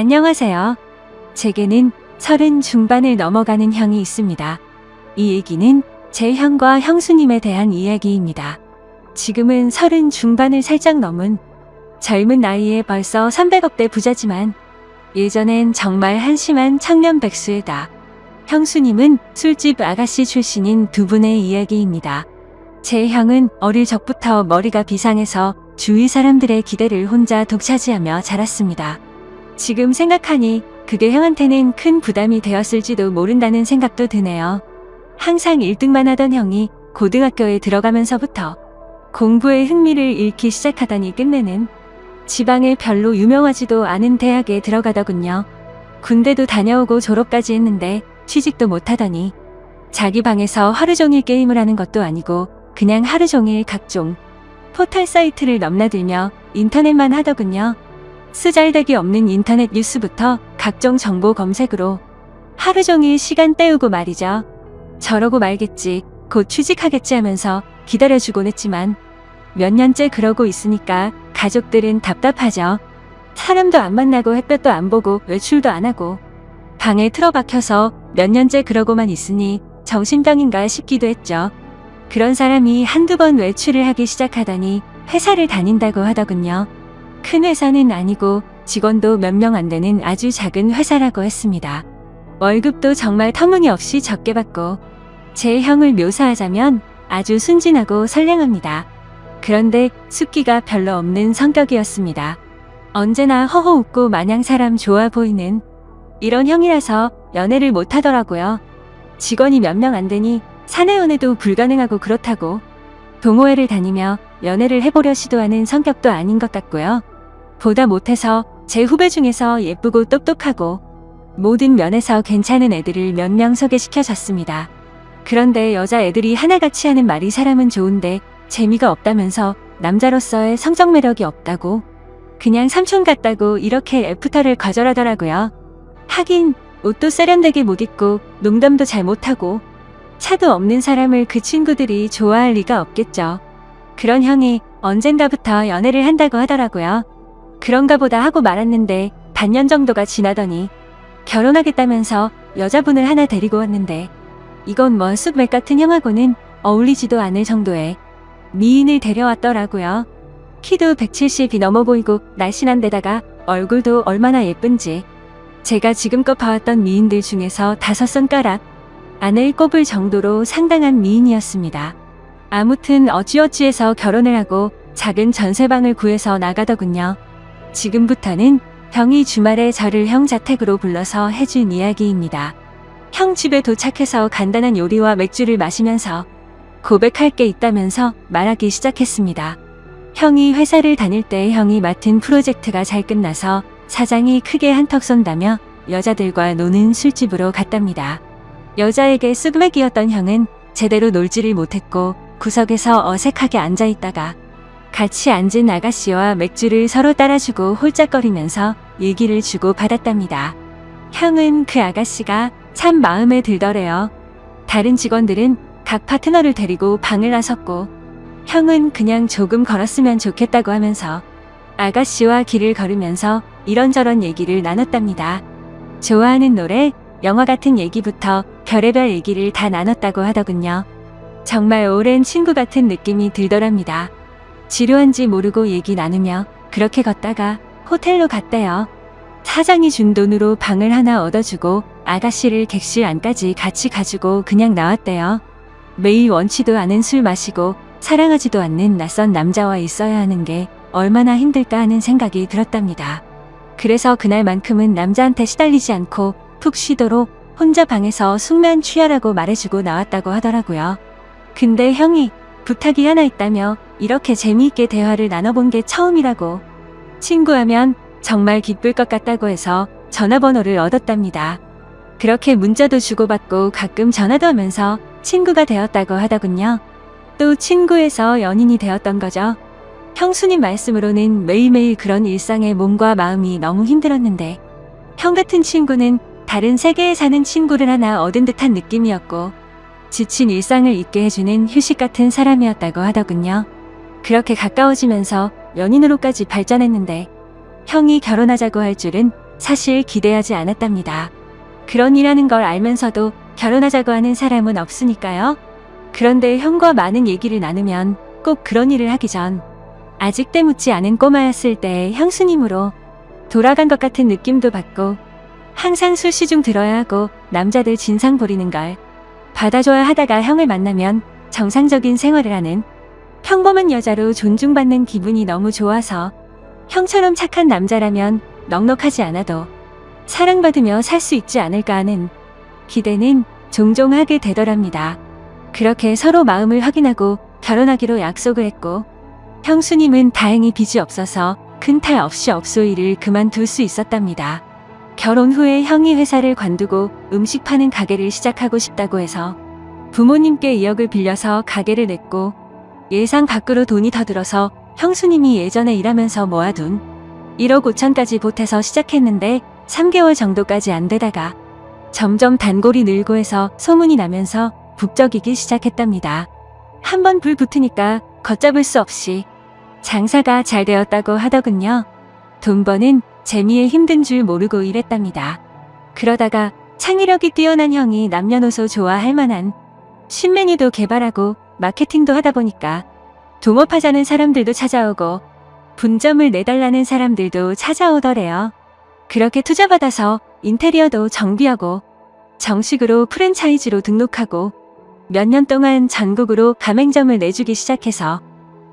안녕하세요. 제게는 30 중반을 넘어가는 형이 있습니다. 이 얘기는 제 형과 형수님에 대한 이야기입니다. 지금은 30 중반을 살짝 넘은 젊은 나이에 벌써 300억대 부자지만 예전엔 정말 한심한 청년 백수이다. 형수님은 술집 아가씨 출신인 두 분의 이야기입니다. 제 형은 어릴 적부터 머리가 비상해서 주위 사람들의 기대를 혼자 독차지하며 자랐습니다. 지금 생각하니 그게 형한테는 큰 부담이 되었을지도 모른다는 생각도 드네요. 항상 1등만 하던 형이 고등학교에 들어가면서부터 공부에 흥미를 잃기 시작하더니 끝내는 지방에 별로 유명하지도 않은 대학에 들어가더군요. 군대도 다녀오고 졸업까지 했는데 취직도 못하더니 자기 방에서 하루 종일 게임을 하는 것도 아니고 그냥 하루 종일 각종 포털 사이트를 넘나들며 인터넷만 하더군요. 쓰잘데기 없는 인터넷 뉴스부터 각종 정보 검색으로 하루 종일 시간 때우고 말이죠. 저러고 말겠지, 곧 취직하겠지 하면서 기다려주곤 했지만 몇 년째 그러고 있으니까 가족들은 답답하죠. 사람도 안 만나고 햇볕도 안 보고 외출도 안 하고 방에 틀어박혀서 몇 년째 그러고만 있으니 정신병인가 싶기도 했죠. 그런 사람이 한두 번 외출을 하기 시작하더니 회사를 다닌다고 하더군요. 큰 회사는 아니고 직원도 몇 명 안 되는 아주 작은 회사라고 했습니다. 월급도 정말 터무니없이 적게 받고 제 형을 묘사하자면 아주 순진하고 선량합니다. 그런데 숫기가 별로 없는 성격이었습니다. 언제나 허허 웃고 마냥 사람 좋아 보이는 이런 형이라서 연애를 못 하더라고요. 직원이 몇 명 안 되니 사내 연애도 불가능하고 그렇다고 동호회를 다니며 연애를 해보려 시도하는 성격도 아닌 것 같고요. 보다 못해서 제 후배 중에서 예쁘고 똑똑하고 모든 면에서 괜찮은 애들을 몇 명 소개시켜줬습니다. 그런데 여자애들이 하나같이 하는 말이 사람은 좋은데 재미가 없다면서 남자로서의 성적 매력이 없다고 그냥 삼촌 같다고 이렇게 애프터를 거절하더라고요. 하긴 옷도 세련되게 못 입고 농담도 잘 못하고 차도 없는 사람을 그 친구들이 좋아할 리가 없겠죠. 그런 형이 언젠가부터 연애를 한다고 하더라고요. 그런가 보다 하고 말았는데 반년 정도가 지나더니 결혼하겠다면서 여자분을 하나 데리고 왔는데 이건 뭐 쑥맥 같은 형하고는 어울리지도 않을 정도의 미인을 데려왔더라고요. 키도 170이 넘어 보이고 날씬한 데다가 얼굴도 얼마나 예쁜지 제가 지금껏 봐왔던 미인들 중에서 5손가락 안을 꼽을 정도로 상당한 미인이었습니다. 아무튼 어찌어찌해서 결혼을 하고 작은 전세방을 구해서 나가더군요. 지금부터는 형이 주말에 저를 형 자택으로 불러서 해준 이야기입니다. 형 집에 도착해서 간단한 요리와 맥주를 마시면서 고백할 게 있다면서 말하기 시작했습니다. 형이 회사를 다닐 때 형이 맡은 프로젝트가 잘 끝나서 사장이 크게 한턱 쏜다며 여자들과 노는 술집으로 갔답니다. 여자에게 쑥맥이었던 형은 제대로 놀지를 못했고 구석에서 어색하게 앉아있다가 같이 앉은 아가씨와 맥주를 서로 따라주고 홀짝거리면서 일기를 주고 받았답니다. 형은 그 아가씨가 참 마음에 들더래요. 다른 직원들은 각 파트너를 데리고 방을 나섰고 형은 그냥 조금 걸었으면 좋겠다고 하면서 아가씨와 길을 걸으면서 이런저런 얘기를 나눴답니다. 좋아하는 노래, 영화 같은 얘기부터 별의별 얘기를 다 나눴다고 하더군요. 정말 오랜 친구 같은 느낌이 들더랍니다. 지루한지 모르고 얘기 나누며 그렇게 걷다가 호텔로 갔대요. 사장이 준 돈으로 방을 하나 얻어주고 아가씨를 객실 안까지 같이 가지고 그냥 나왔대요. 매일 원치도 않은 술 마시고 사랑하지도 않는 낯선 남자와 있어야 하는 게 얼마나 힘들까 하는 생각이 들었답니다. 그래서 그날만큼은 남자한테 시달리지 않고 푹 쉬도록 혼자 방에서 숙면 취하라고 말해주고 나왔다고 하더라고요. 근데 형이 부탁이 하나 있다며 이렇게 재미있게 대화를 나눠본 게 처음이라고 친구하면 정말 기쁠 것 같다고 해서 전화번호를 얻었답니다. 그렇게 문자도 주고받고 가끔 전화도 하면서 친구가 되었다고 하더군요. 또 친구에서 연인이 되었던 거죠. 형수님 말씀으로는 매일매일 그런 일상에 몸과 마음이 너무 힘들었는데 형 같은 친구는 다른 세계에 사는 친구를 하나 얻은 듯한 느낌이었고 지친 일상을 잊게 해주는 휴식 같은 사람이었다고 하더군요. 그렇게 가까워지면서 연인으로까지 발전했는데 형이 결혼하자고 할 줄은 사실 기대하지 않았답니다. 그런 일하는 걸 알면서도 결혼하자고 하는 사람은 없으니까요. 그런데 형과 많은 얘기를 나누면 꼭 그런 일을 하기 전 아직 때 묻지 않은 꼬마였을 때 형수님으로 돌아간 것 같은 느낌도 받고 항상 술시 중 들어야 하고 남자들 진상 부리는 걸 받아줘야 하다가 형을 만나면 정상적인 생활을 하는 평범한 여자로 존중받는 기분이 너무 좋아서 형처럼 착한 남자라면 넉넉하지 않아도 사랑받으며 살 수 있지 않을까 하는 기대는 종종 하게 되더랍니다. 그렇게 서로 마음을 확인하고 결혼하기로 약속을 했고 형수님은 다행히 빚이 없어서 큰 탈 없이 업소일을 그만둘 수 있었답니다. 결혼 후에 형이 회사를 관두고 음식 파는 가게를 시작하고 싶다고 해서 부모님께 2억을 빌려서 가게를 냈고 예상 밖으로 돈이 더 들어서 형수님이 예전에 일하면서 모아둔 1억 5천까지 보태서 시작했는데 3개월 정도까지 안 되다가 점점 단골이 늘고 해서 소문이 나면서 북적이기 시작했답니다. 한번 불 붙으니까 걷잡을 수 없이 장사가 잘 되었다고 하더군요. 돈 버는 재미에 힘든 줄 모르고 일했답니다. 그러다가 창의력이 뛰어난 형이 남녀노소 좋아할 만한 신메뉴도 개발하고 마케팅도 하다 보니까 동업하자는 사람들도 찾아오고 분점을 내달라는 사람들도 찾아오더래요. 그렇게 투자받아서 인테리어도 정비하고 정식으로 프랜차이즈로 등록하고 몇 년 동안 전국으로 가맹점을 내주기 시작해서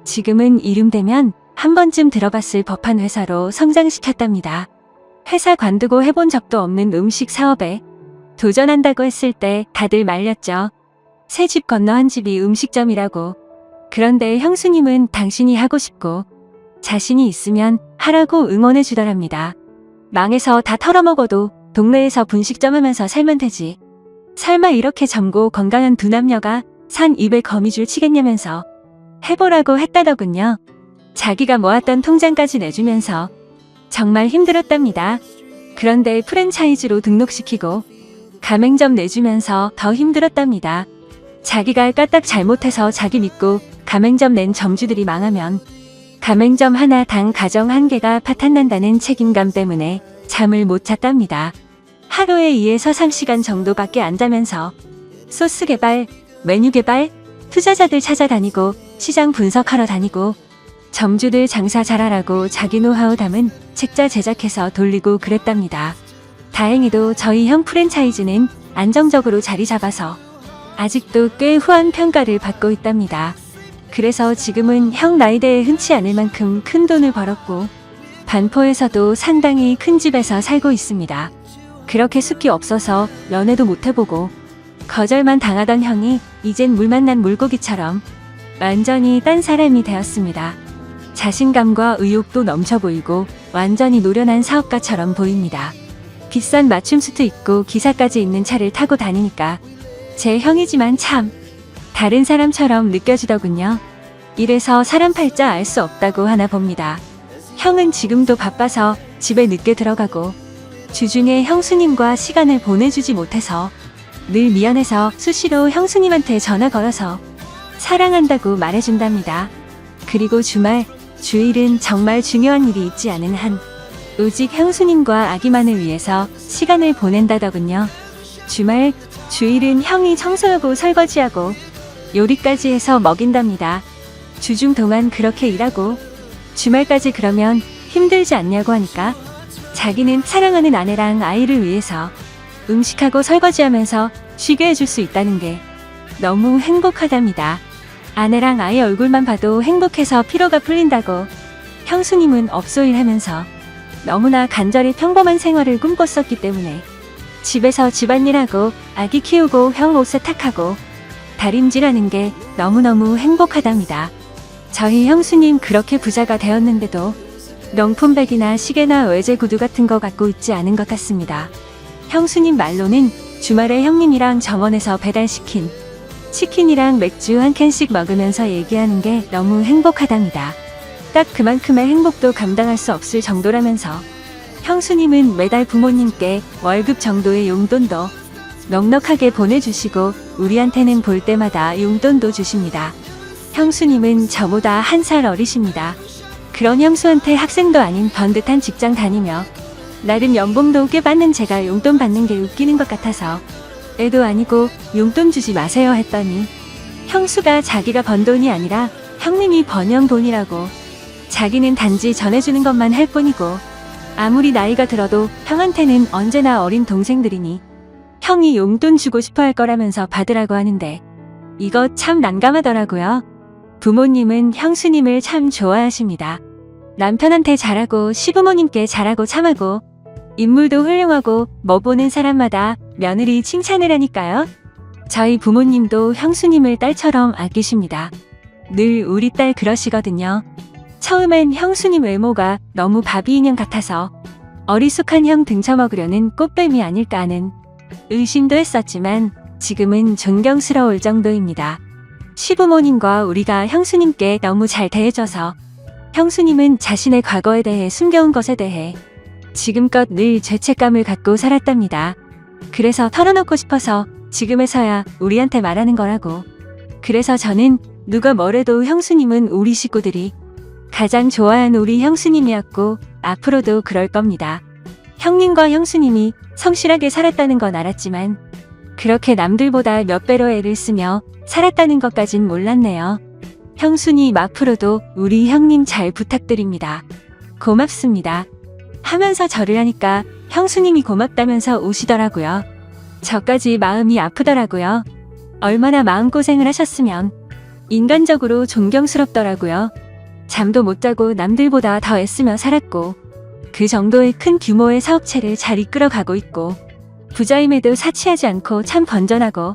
지금은 이름되면 한 번쯤 들어봤을 법한 회사로 성장시켰답니다. 회사 관두고 해본 적도 없는 음식 사업에 도전한다고 했을 때 다들 말렸죠. 새 집 건너 한 집이 음식점이라고. 그런데 형수님은 당신이 하고 싶고 자신이 있으면 하라고 응원해 주더랍니다. 망해서 다 털어먹어도 동네에서 분식점 하면서 살면 되지. 설마 이렇게 젊고 건강한 두 남녀가 산 입에 거미줄 치겠냐면서 해보라고 했다더군요. 자기가 모았던 통장까지 내주면서 정말 힘들었답니다. 그런데 프랜차이즈로 등록시키고 가맹점 내주면서 더 힘들었답니다. 자기가 까딱 잘못해서 자기 믿고 가맹점 낸 점주들이 망하면 가맹점 하나당 가정 1개가 파탄난다는 책임감 때문에 잠을 못 잤답니다. 하루에 2에서 3시간 정도밖에 안 자면서 소스 개발, 메뉴 개발, 투자자들 찾아다니고 시장 분석하러 다니고 점주들 장사 잘하라고 자기 노하우 담은 책자 제작해서 돌리고 그랬답니다. 다행히도 저희 형 프랜차이즈는 안정적으로 자리 잡아서 아직도 꽤 후한 평가를 받고 있답니다. 그래서 지금은 형 나이대에 흔치 않을 만큼 큰 돈을 벌었고 반포에서도 상당히 큰 집에서 살고 있습니다. 그렇게 숲이 없어서 연애도 못 해보고 거절만 당하던 형이 이젠 물 만난 물고기처럼 완전히 딴 사람이 되었습니다. 자신감과 의욕도 넘쳐 보이고 완전히 노련한 사업가처럼 보입니다. 비싼 맞춤 수트 입고 기사까지 있는 차를 타고 다니니까 제 형이지만 참 다른 사람처럼 느껴지더군요. 이래서 사람 팔자 알 수 없다고 하나 봅니다. 형은 지금도 바빠서 집에 늦게 들어가고 주중에 형수님과 시간을 보내주지 못해서 늘 미안해서 수시로 형수님한테 전화 걸어서 사랑한다고 말해준답니다. 그리고 주말, 주일은 정말 중요한 일이 있지 않은 한 오직 형수님과 아기만을 위해서 시간을 보낸다더군요. 주말, 주일은 형이 청소하고 설거지하고 요리까지 해서 먹인답니다. 주중 동안 그렇게 일하고 주말까지 그러면 힘들지 않냐고 하니까 자기는 사랑하는 아내랑 아이를 위해서 음식하고 설거지하면서 쉬게 해줄 수 있다는 게 너무 행복하답니다. 아내랑 아이 얼굴만 봐도 행복해서 피로가 풀린다고 형수님은 업소일 하면서 너무나 간절히 평범한 생활을 꿈꿨었기 때문에 집에서 집안일하고 아기 키우고 형 옷 세탁하고 다림질하는 게 너무너무 행복하답니다. 저희 형수님 그렇게 부자가 되었는데도 명품백이나 시계나 외제 구두 같은 거 갖고 있지 않은 것 같습니다. 형수님 말로는 주말에 형님이랑 정원에서 배달시킨 치킨이랑 맥주 한 캔씩 먹으면서 얘기하는 게 너무 행복하답니다. 딱 그만큼의 행복도 감당할 수 없을 정도라면서 형수님은 매달 부모님께 월급 정도의 용돈도 넉넉하게 보내주시고 우리한테는 볼 때마다 용돈도 주십니다. 형수님은 저보다 1살 어리십니다. 그런 형수한테 학생도 아닌 번듯한 직장 다니며 나름 연봉도 꽤 받는 제가 용돈 받는 게 웃기는 것 같아서 애도 아니고 용돈 주지 마세요 했더니 형수가 자기가 번 돈이 아니라 형님이 번영 돈이라고 자기는 단지 전해주는 것만 할 뿐이고 아무리 나이가 들어도 형한테는 언제나 어린 동생들이니 형이 용돈 주고 싶어 할 거라면서 받으라고 하는데 이거 참 난감하더라고요. 부모님은 형수님을 참 좋아하십니다. 남편한테 잘하고 시부모님께 잘하고 참하고 인물도 훌륭하고 뭐 보는 사람마다 며느리 칭찬을 하니까요. 저희 부모님도 형수님을 딸처럼 아끼십니다. 늘 우리 딸 그러시거든요. 처음엔 형수님 외모가 너무 바비 인형 같아서 어리숙한 형 등쳐먹으려는 꽃뱀이 아닐까 하는 의심도 했었지만 지금은 존경스러울 정도입니다. 시부모님과 우리가 형수님께 너무 잘 대해줘서 형수님은 자신의 과거에 대해 숨겨온 것에 대해 지금껏 늘 죄책감을 갖고 살았답니다. 그래서 털어놓고 싶어서 지금에서야 우리한테 말하는 거라고. 그래서 저는 누가 뭐래도 형수님은 우리 식구들이 가장 좋아하는 우리 형수님이었고 앞으로도 그럴 겁니다. 형님과 형수님이 성실하게 살았다는 건 알았지만 그렇게 남들보다 몇 배로 애를 쓰며 살았다는 것까진 몰랐네요. 형수님 앞으로도 우리 형님 잘 부탁드립니다. 고맙습니다. 하면서 절을 하니까 형수님이 고맙다면서 우시더라고요. 저까지 마음이 아프더라고요. 얼마나 마음고생을 하셨으면 인간적으로 존경스럽더라고요. 잠도 못 자고 남들보다 더 애쓰며 살았고 그 정도의 큰 규모의 사업체를 잘 이끌어가고 있고 부자임에도 사치하지 않고 참 건전하고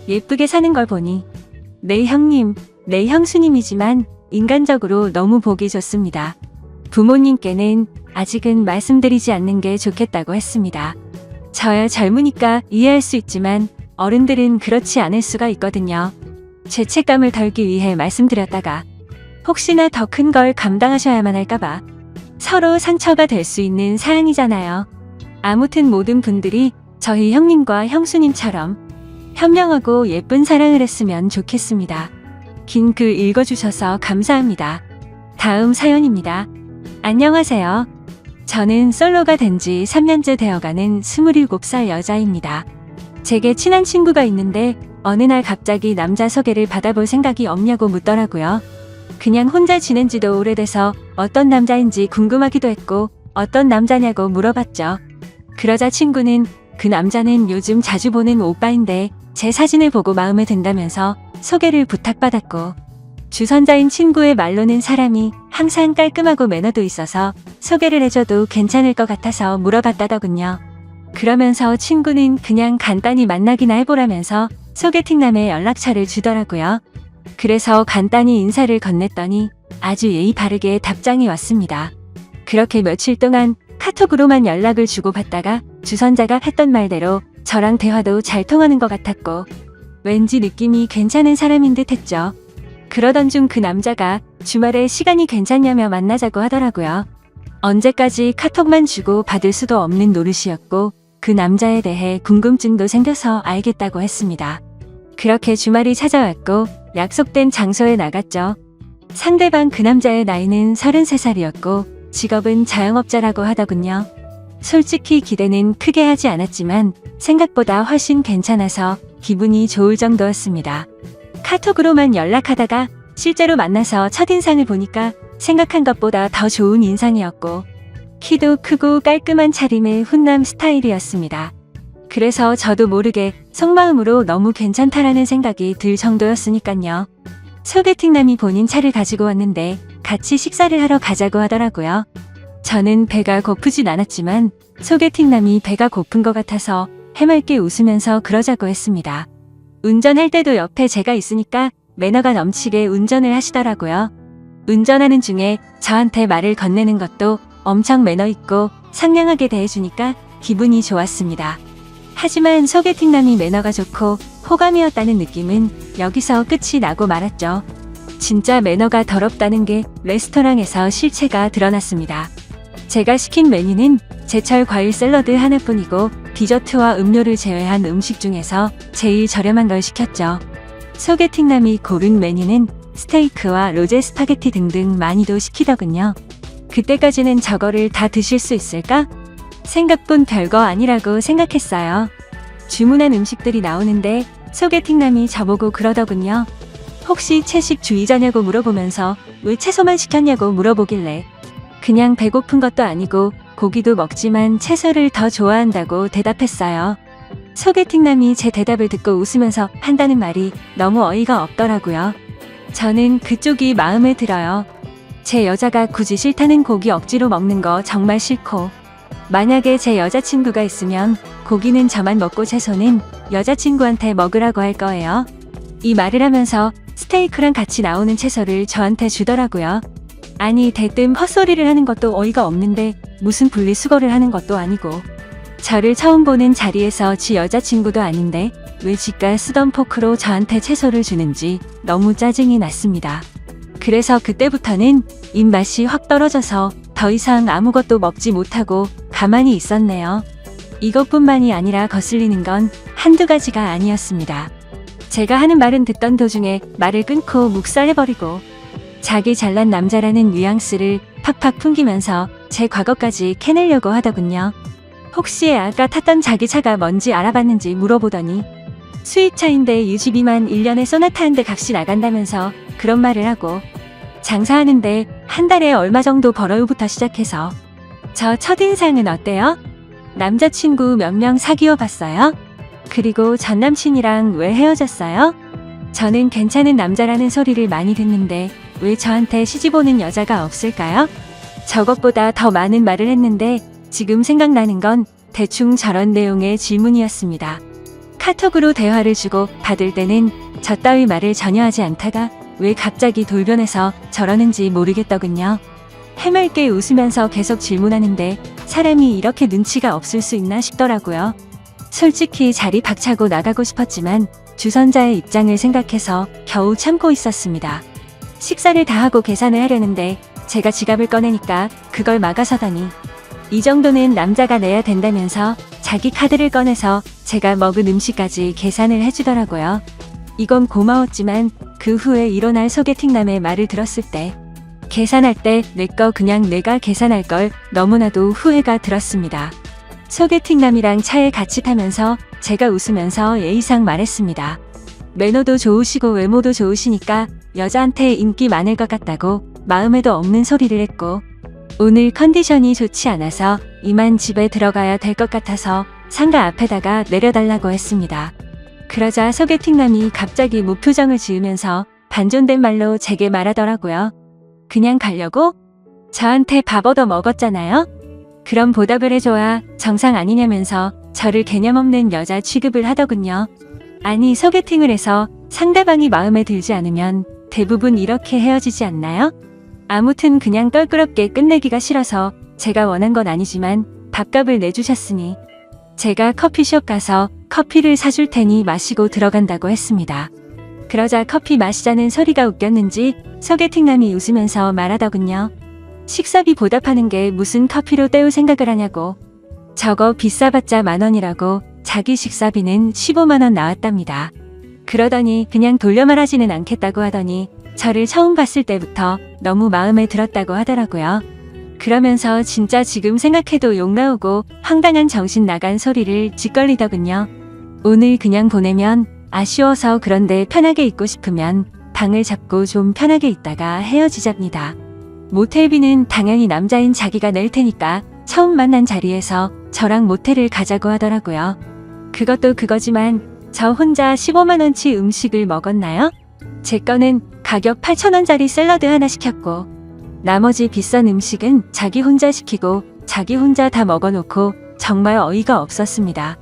예쁘게 사는 걸 보니 내 형님, 내 형수님이지만 인간적으로 너무 보기 좋습니다. 부모님께는 아직은 말씀드리지 않는 게 좋겠다고 했습니다. 저야 젊으니까 이해할 수 있지만 어른들은 그렇지 않을 수가 있거든요. 죄책감을 덜기 위해 말씀드렸다가 혹시나 더 큰 걸 감당하셔야만 할까봐 서로 상처가 될 수 있는 사항이잖아요. 아무튼 모든 분들이 저희 형님과 형수님처럼 현명하고 예쁜 사랑을 했으면 좋겠습니다. 긴 글 읽어주셔서 감사합니다. 다음 사연입니다. 안녕하세요. 저는 솔로가 된 지 3년째 되어가는 27살 여자입니다. 제게 친한 친구가 있는데 어느 날 갑자기 남자 소개를 받아볼 생각이 없냐고 묻더라고요. 그냥 혼자 지낸 지도 오래돼서 어떤 남자인지 궁금하기도 했고 어떤 남자냐고 물어봤죠. 그러자 친구는 그 남자는 요즘 자주 보는 오빠인데 제 사진을 보고 마음에 든다면서 소개를 부탁받았고 주선자인 친구의 말로는 사람이 항상 깔끔하고 매너도 있어서 소개를 해줘도 괜찮을 것 같아서 물어봤다더군요. 그러면서 친구는 그냥 간단히 만나기나 해보라면서 소개팅남의 연락처를 주더라고요. 그래서 간단히 인사를 건넸더니 아주 예의 바르게 답장이 왔습니다. 그렇게 며칠 동안 카톡으로만 연락을 주고받다가 주선자가 했던 말대로 저랑 대화도 잘 통하는 것 같았고 왠지 느낌이 괜찮은 사람인 듯 했죠. 그러던 중 그 남자가 주말에 시간이 괜찮냐며 만나자고 하더라고요. 언제까지 카톡만 주고 받을 수도 없는 노릇이었고 그 남자에 대해 궁금증도 생겨서 알겠다고 했습니다. 그렇게 주말이 찾아왔고 약속된 장소에 나갔죠. 상대방 그 남자의 나이는 33살이었고 직업은 자영업자라고 하더군요. 솔직히 기대는 크게 하지 않았지만 생각보다 훨씬 괜찮아서 기분이 좋을 정도였습니다. 카톡으로만 연락하다가 실제로 만나서 첫인상을 보니까 생각한 것보다 더 좋은 인상이었고 키도 크고 깔끔한 차림의 훈남 스타일이었습니다. 그래서 저도 모르게 속마음으로 너무 괜찮다라는 생각이 들 정도였으니깐요. 소개팅남이 본인 차를 가지고 왔는데 같이 식사를 하러 가자고 하더라고요. 저는 배가 고프진 않았지만 소개팅남이 배가 고픈 것 같아서 해맑게 웃으면서 그러자고 했습니다. 운전할 때도 옆에 제가 있으니까 매너가 넘치게 운전을 하시더라고요. 운전하는 중에 저한테 말을 건네는 것도 엄청 매너 있고 상냥하게 대해주니까 기분이 좋았습니다. 하지만 소개팅남이 매너가 좋고 호감이었다는 느낌은 여기서 끝이 나고 말았죠. 진짜 매너가 더럽다는 게 레스토랑에서 실체가 드러났습니다. 제가 시킨 메뉴는 제철 과일 샐러드 하나뿐이고 디저트와 음료를 제외한 음식 중에서 제일 저렴한 걸 시켰죠. 소개팅남이 고른 메뉴는 스테이크와 로제 스파게티 등등 많이도 시키더군요. 그때까지는 저거를 다 드실 수 있을까? 생각뿐 별거 아니라고 생각했어요. 주문한 음식들이 나오는데 소개팅남이 저보고 그러더군요. 혹시 채식주의자냐고 물어보면서 왜 채소만 시켰냐고 물어보길래 그냥 배고픈 것도 아니고 고기도 먹지만 채소를 더 좋아한다고 대답했어요. 소개팅남이 제 대답을 듣고 웃으면서 한다는 말이 너무 어이가 없더라고요. 저는 그쪽이 마음에 들어요. 제 여자가 굳이 싫다는 고기 억지로 먹는 거 정말 싫고, 만약에 제 여자친구가 있으면 고기는 저만 먹고 채소는 여자친구한테 먹으라고 할 거예요. 이 말을 하면서 스테이크랑 같이 나오는 채소를 저한테 주더라고요. 아니, 대뜸 헛소리를 하는 것도 어이가 없는데 무슨 분리수거를 하는 것도 아니고, 저를 처음 보는 자리에서 지 여자친구도 아닌데 왜 지가 쓰던 포크로 저한테 채소를 주는지 너무 짜증이 났습니다. 그래서 그때부터는 입맛이 확 떨어져서 더 이상 아무것도 먹지 못하고 가만히 있었네요. 이것뿐만이 아니라 거슬리는 건 한두 가지가 아니었습니다. 제가 하는 말은 듣던 도중에 말을 끊고 묵살해버리고 자기 잘난 남자라는 뉘앙스를 팍팍 풍기면서 제 과거까지 캐내려고 하더군요. 혹시 아까 탔던 자기 차가 뭔지 알아봤는지 물어보더니 수입차인데 유지비만 1년에 쏘나타 한 대 값이 나간다면서 그런 말을 하고, 장사하는데 한 달에 얼마 정도 벌어요부터 시작해서 저 첫인상은 어때요? 남자친구 몇 명 사귀어 봤어요? 그리고 전남친이랑 왜 헤어졌어요? 저는 괜찮은 남자라는 소리를 많이 듣는데 왜 저한테 시집 오는 여자가 없을까요? 저것보다 더 많은 말을 했는데 지금 생각나는 건 대충 저런 내용의 질문이었습니다. 카톡으로 대화를 주고 받을 때는 저 따위 말을 전혀 하지 않다가 왜 갑자기 돌변해서 저러는지 모르겠더군요. 해맑게 웃으면서 계속 질문하는데 사람이 이렇게 눈치가 없을 수 있나 싶더라고요. 솔직히 자리 박차고 나가고 싶었지만 주선자의 입장을 생각해서 겨우 참고 있었습니다. 식사를 다 하고 계산을 하려는데 제가 지갑을 꺼내니까 그걸 막아서더니 이 정도는 남자가 내야 된다면서 자기 카드를 꺼내서 제가 먹은 음식까지 계산을 해주더라고요. 이건 고마웠지만 그 후에 일어날 소개팅남의 말을 들었을 때 계산할 때 내 거 그냥 내가 계산할 걸 너무나도 후회가 들었습니다. 소개팅남이랑 차에 같이 타면서 제가 웃으면서 예의상 말했습니다. 매너도 좋으시고 외모도 좋으시니까 여자한테 인기 많을 것 같다고 마음에도 없는 소리를 했고, 오늘 컨디션이 좋지 않아서 이만 집에 들어가야 될 것 같아서 상가 앞에다가 내려달라고 했습니다. 그러자 소개팅남이 갑자기 무표정을 지으면서 반존댓 말로 제게 말하더라고요. 그냥 가려고? 저한테 밥 얻어 먹었잖아요? 그럼 보답을 해줘야 정상 아니냐면서 저를 개념 없는 여자 취급을 하더군요. 아니, 소개팅을 해서 상대방이 마음에 들지 않으면 대부분 이렇게 헤어지지 않나요? 아무튼 그냥 껄끄럽게 끝내기가 싫어서 제가 원한 건 아니지만 밥값을 내주셨으니 제가 커피숍 가서 커피를 사줄 테니 마시고 들어간다고 했습니다. 그러자 커피 마시자는 소리가 웃겼는지 소개팅남이 웃으면서 말하더군요. 식사비 보답하는 게 무슨 커피로 때울 생각을 하냐고. 저거 비싸봤자 10,000원이라고 자기 식사비는 15만원 나왔답니다. 그러더니 그냥 돌려 말하지는 않겠다고 하더니 저를 처음 봤을 때부터 너무 마음에 들었다고 하더라고요. 그러면서 진짜 지금 생각해도 욕 나오고 황당한 정신 나간 소리를 짓걸리더군요. 오늘 그냥 보내면 아쉬워서 그런데 편하게 있고 싶으면 방을 잡고 좀 편하게 있다가 헤어지잡니다. 모텔비는 당연히 남자인 자기가 낼 테니까 처음 만난 자리에서 저랑 모텔을 가자고 하더라고요. 그것도 그거지만 저 혼자 15만원치 음식을 먹었나요? 제 거는 가격 8,000원짜리 샐러드 하나 시켰고 나머지 비싼 음식은 자기 혼자 시키고 자기 혼자 다 먹어놓고 정말 어이가 없었습니다.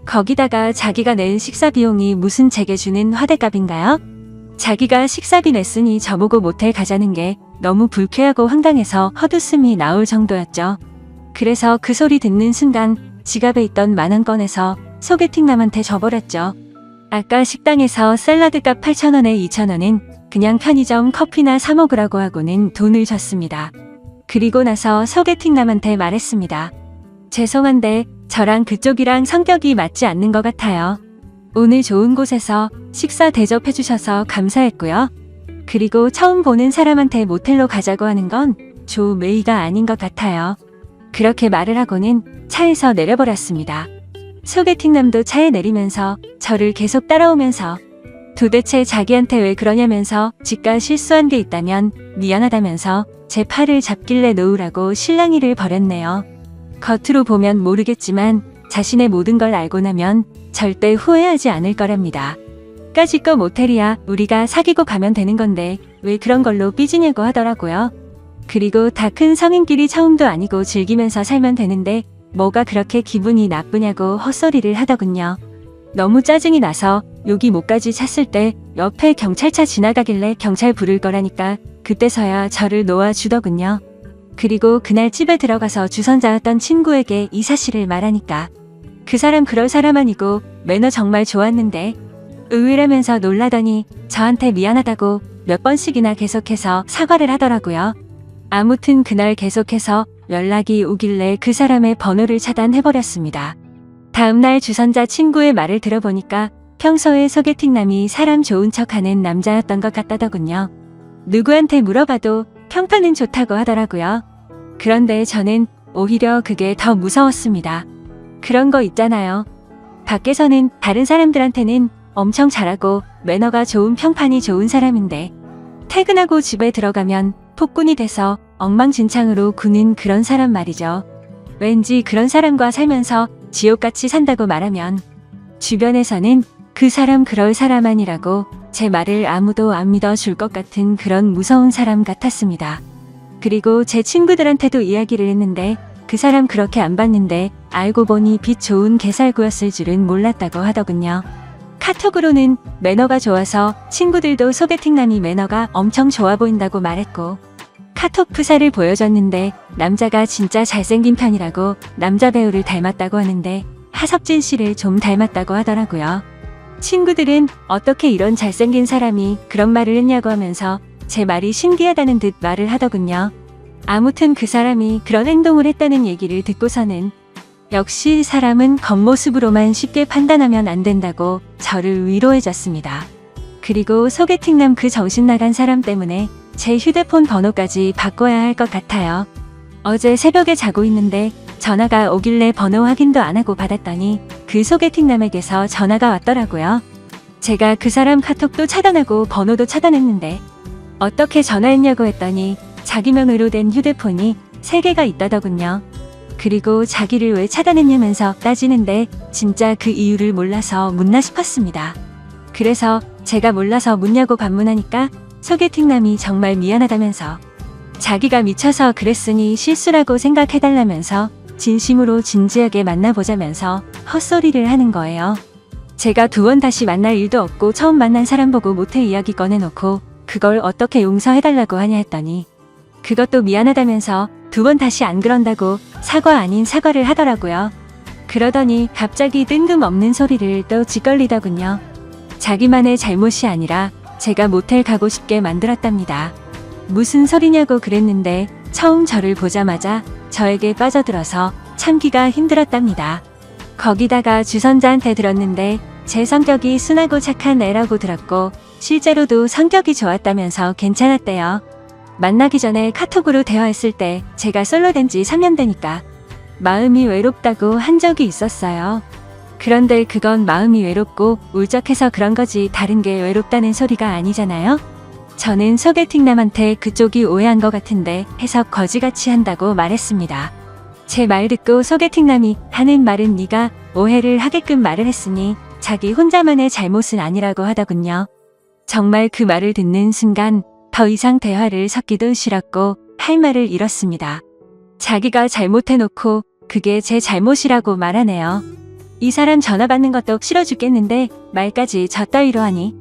거기다가 자기가 낸 식사 비용이 무슨 제게 주는 화대값인가요? 자기가 식사비 냈으니 저보고 모텔 가자는 게 너무 불쾌하고 황당해서 헛웃음이 나올 정도였죠. 그래서 그 소리 듣는 순간 지갑에 있던 10,000원 꺼내서 소개팅남한테 줘버렸죠. 아까 식당에서 샐러드값 8,000원에 2,000원은 그냥 편의점 커피나 사 먹으라고 하고는 돈을 줬습니다. 그리고 나서 소개팅남한테 말했습니다. 죄송한데 저랑 그쪽이랑 성격이 맞지 않는 것 같아요. 오늘 좋은 곳에서 식사 대접해주셔서 감사했고요. 그리고 처음 보는 사람한테 모텔로 가자고 하는 건 좀 예의가 아닌 것 같아요. 그렇게 말을 하고는 차에서 내려버렸습니다. 소개팅남도 차에 내리면서 저를 계속 따라오면서 도대체 자기한테 왜 그러냐면서 지가 실수한 게 있다면 미안하다면서 제 팔을 잡길래 놓으라고 실랑이를 벌였네요. 겉으로 보면 모르겠지만 자신의 모든 걸 알고 나면 절대 후회하지 않을 거랍니다. 까짓거 모텔이야 우리가 사귀고 가면 되는 건데 왜 그런 걸로 삐지냐고 하더라고요. 그리고 다 큰 성인끼리 처음도 아니고 즐기면서 살면 되는데 뭐가 그렇게 기분이 나쁘냐고 헛소리를 하더군요. 너무 짜증이 나서 여기 목까지 찼을 때 옆에 경찰차 지나가길래 경찰 부를 거라니까 그때서야 저를 놓아주더군요. 그리고 그날 집에 들어가서 주선자였던 친구에게 이 사실을 말하니까 그 사람 그럴 사람 아니고 매너 정말 좋았는데 의외라면서 놀라더니 저한테 미안하다고 몇 번씩이나 계속해서 사과를 하더라고요. 아무튼 그날 계속해서 연락이 오길래 그 사람의 번호를 차단해버렸습니다. 다음날 주선자 친구의 말을 들어보니까 평소에 소개팅남이 사람 좋은 척하는 남자였던 것 같다더군요. 누구한테 물어봐도 평판은 좋다고 하더라고요. 그런데 저는 오히려 그게 더 무서웠습니다. 그런 거 있잖아요. 밖에서는 다른 사람들한테는 엄청 잘하고 매너가 좋은 평판이 좋은 사람인데 퇴근하고 집에 들어가면 폭군이 돼서 엉망진창으로 구는 그런 사람 말이죠. 왠지 그런 사람과 살면서 지옥같이 산다고 말하면 주변에서는 그 사람 그럴 사람 아니라고 제 말을 아무도 안 믿어줄 것 같은 그런 무서운 사람 같았습니다. 그리고 제 친구들한테도 이야기를 했는데 그 사람 그렇게 안 봤는데 알고 보니 빛 좋은 개살구였을 줄은 몰랐다고 하더군요. 카톡으로는 매너가 좋아서 친구들도 소개팅남이 매너가 엄청 좋아 보인다고 말했고 카톡 프사를 보여줬는데 남자가 진짜 잘생긴 편이라고 남자 배우를 닮았다고 하는데 하석진 씨를 좀 닮았다고 하더라고요. 친구들은 어떻게 이런 잘생긴 사람이 그런 말을 했냐고 하면서 제 말이 신기하다는 듯 말을 하더군요. 아무튼 그 사람이 그런 행동을 했다는 얘기를 듣고서는 역시 사람은 겉모습으로만 쉽게 판단하면 안 된다고 저를 위로해줬습니다. 그리고 소개팅남 그 정신나간 사람 때문에 제 휴대폰 번호까지 바꿔야 할 것 같아요. 어제 새벽에 자고 있는데 전화가 오길래 번호 확인도 안 하고 받았더니 그 소개팅남에게서 전화가 왔더라고요. 제가 그 사람 카톡도 차단하고 번호도 차단했는데 어떻게 전화했냐고 했더니 자기명으로 된 휴대폰이 3개가 있다더군요. 그리고 자기를 왜 차단했냐면서 따지는데 진짜 그 이유를 몰라서 묻나 싶었습니다. 그래서 제가 몰라서 묻냐고 반문하니까 소개팅남이 정말 미안하다면서 자기가 미쳐서 그랬으니 실수라고 생각해달라면서 진심으로 진지하게 만나보자면서 헛소리를 하는 거예요. 제가 2번 다시 만날 일도 없고 처음 만난 사람 보고 모텔 이야기 꺼내놓고 그걸 어떻게 용서해달라고 하냐 했더니 그것도 미안하다면서 2번 다시 안 그런다고 사과 아닌 사과를 하더라고요. 그러더니 갑자기 뜬금없는 소리를 또 짓걸리더군요. 자기만의 잘못이 아니라 제가 모텔 가고 싶게 만들었답니다. 무슨 소리냐고 그랬는데 처음 저를 보자마자 저에게 빠져들어서 참기가 힘들었답니다. 거기다가 주선자한테 들었는데 제 성격이 순하고 착한 애라고 들었고 실제로도 성격이 좋았다면서 괜찮았대요. 만나기 전에 카톡으로 대화했을 때 제가 솔로 된 지 3년 되니까 마음이 외롭다고 한 적이 있었어요. 그런데 그건 마음이 외롭고 울적해서 그런 거지 다른 게 외롭다는 소리가 아니잖아요. 저는 소개팅남한테 그쪽이 오해한 것 같은데 해석 거지같이 한다고 말했습니다. 제 말 듣고 소개팅남이 하는 말은 네가 오해를 하게끔 말을 했으니 자기 혼자만의 잘못은 아니라고 하더군요. 정말 그 말을 듣는 순간 더 이상 대화를 섞기도 싫었고 할 말을 잃었습니다. 자기가 잘못해놓고 그게 제 잘못이라고 말하네요. 이 사람 전화 받는 것도 싫어 죽겠는데 말까지 저 따위로 하니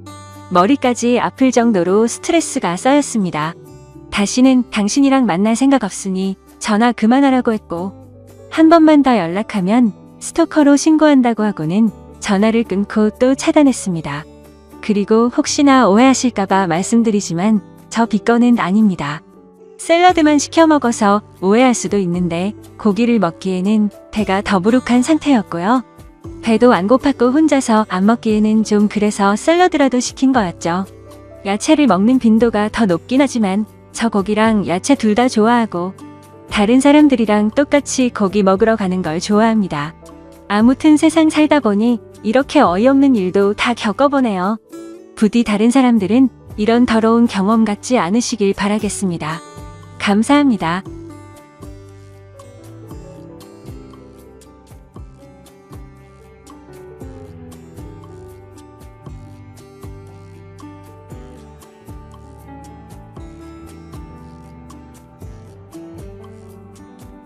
머리까지 아플 정도로 스트레스가 쌓였습니다. 다시는 당신이랑 만날 생각 없으니 전화 그만하라고 했고 한 번만 더 연락하면 스토커로 신고한다고 하고는 전화를 끊고 또 차단했습니다. 그리고 혹시나 오해하실까봐 말씀드리지만 저 비건은 아닙니다. 샐러드만 시켜 먹어서 오해할 수도 있는데 고기를 먹기에는 배가 더부룩한 상태였고요. 배도 안 고팠고 혼자서 안 먹기에는 좀 그래서 샐러드라도 시킨 거였죠. 야채를 먹는 빈도가 더 높긴 하지만 저 고기랑 야채 둘 다 좋아하고 다른 사람들이랑 똑같이 고기 먹으러 가는 걸 좋아합니다. 아무튼 세상 살다 보니 이렇게 어이없는 일도 다 겪어보네요. 부디 다른 사람들은 이런 더러운 경험 갖지 않으시길 바라겠습니다. 감사합니다.